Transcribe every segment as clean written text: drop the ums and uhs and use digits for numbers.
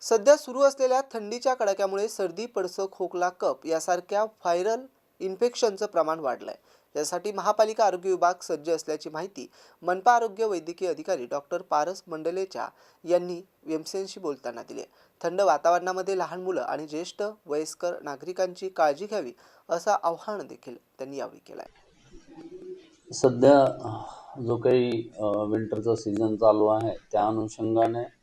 सध्या सुरू असलेल्या थंडीच्या कडाक्यामुळे सर्दी, पडसं, खोकला, कफ यासारख्या व्हायरल इन्फेक्शनचं प्रमाण वाढलंय. यासाठी महापालिका आरोग्य विभाग सज्ज असल्याची माहिती मनपा आरोग्य वैद्यकीय अधिकारी डॉक्टर पारस मंडलेचा यांनी एमसीएनशी बोलताना दिली. थंड वातावरणामध्ये लहान मुलं आणि ज्येष्ठ वयस्कर नागरिकांची काळजी घ्यावी असं आवाहन देखील त्यांनी यावेळी केलं. सध्या जो काही विंटरचा सीझन चालू आहे त्या अनुषंगाने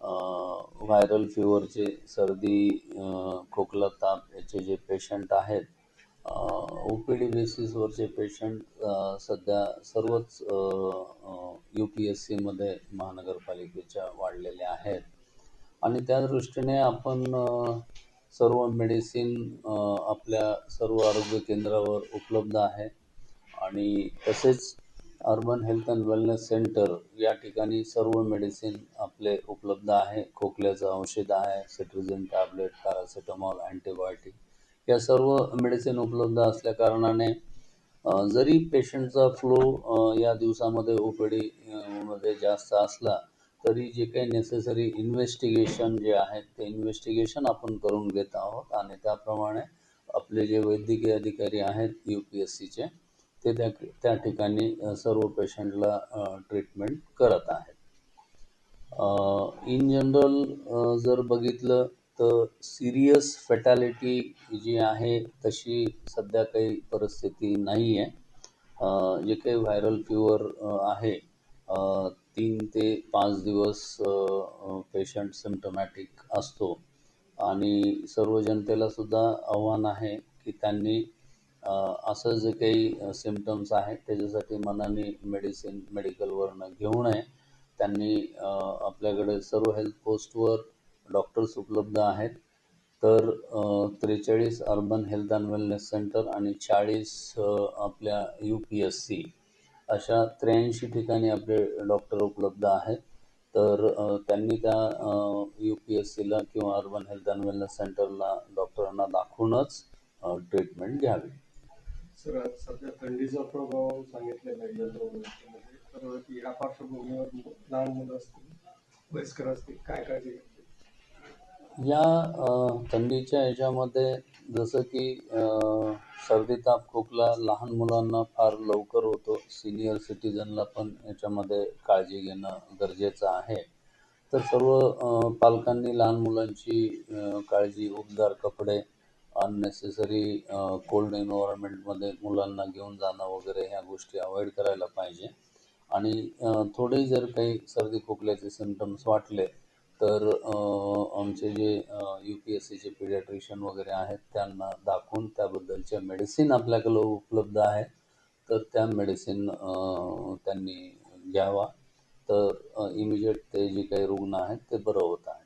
व्हायरल फीवरचे सर्दी, खोकला, ताप याचे जे पेशंट आहेत, OPD बेसिसवरचे पेशंट सध्या सर्वच UPSCमध्ये महानगरपालिकेच्या वाढलेले आहेत आणि त्या दृष्टीने आपण सर्व मेडिसिन आपल्या सर्व आरोग्य केंद्रावर उपलब्ध आहे आणि तसेच urban health and wellness centre या ठिकाणी सर्व मेडिसिन आपले उपलब्ध आहे. खोकल्याचं औषध आहे, सिट्रिझिन टॅबलेट, पॅरासिटामॉल, अँटीबायोटिक या सर्व मेडिसिन उपलब्ध असल्या कारणाने जरी पेशंटचा फ्लो या दिवसामध्ये OPD मध्ये जास्त असला तरी जे काही नेसेसरी इन्व्हेस्टिगेशन जे आहेत ते इन्व्हेस्टिगेशन आपण करून घेत आहोत आणि त्याप्रमाणे आपले जे वैद्यकीय अधिकारी आहेत UPSCचे ते त्या ठिकाणी सर्व पेशंटला ट्रीटमेंट करत आहेत. इन जनरल जर बघितलं तर सिरियस फॅटॅलिटी जी आहे तशी सध्या काही परिस्थिती नाही आहे. जे काही व्हायरल फीवर आहे 3 ते 5 दिवस पेशंट सिम्प्टमॅटिक असतो आणि सर्व जनतेला सुद्धा आव्हान आहे की त्यांनी असं जे काही सिम्प्टम्स आहेत त्याच्यासाठी मनाने मेडिकलवरनं घेऊ नये. त्यांनी आपल्याकडे सर्व हेल्थ पोस्टवर डॉक्टर्स उपलब्ध आहेत. तर 43 urban health and wellness centre आणि 40 आपल्या UPSC अशा 83 ठिकाणी आपले डॉक्टर उपलब्ध आहेत. तर त्यांनी त्या UPSCला किंवा अर्बन हेल्थ अँड वेलनेस सेंटरला डॉक्टरांना दाखवूनच ट्रीटमेंट घ्यावी. सर, सध्या थंडीचा प्रभाव सांगितलेला आहे यंत्रवृत्तीमध्ये, तर या पार्श्वभूमीवर लहान मुलं असतील, वयस्कर असतील, काय काळजी घ्यावी? या थंडीच्या ह्याच्यामध्ये जसं की सर्दी, ताप, खोकला लहान मुलांना फार लवकर होतो. सिनियर सिटीजनला पण याच्यामध्ये काळजी घेणं गरजेचं आहे. तर सर्व पालकांनी लहान मुलांची काळजी, उबदार कपडे, अननेसेसरी कोल्ड एन्व्हायरमेंटमध्ये मुलांना घेऊन जाणं वगैरे ह्या गोष्टी अवॉइड करायला पाहिजे आणि थोडे जर काही सर्दी खोकल्याचे सिम्प्टम्स वाटले तर आमचे जे UPSCचे पिडियाट्रिशियन वगैरे आहेत त्यांना दाखवून त्याबद्दलच्या मेडिसिन आपल्याकडे उपलब्ध आहे. तर त्या मेडिसिन त्यांनी घ्यावा तर इमिजिएट ते जे काही रुग्ण आहेत ते बरं होत आहे.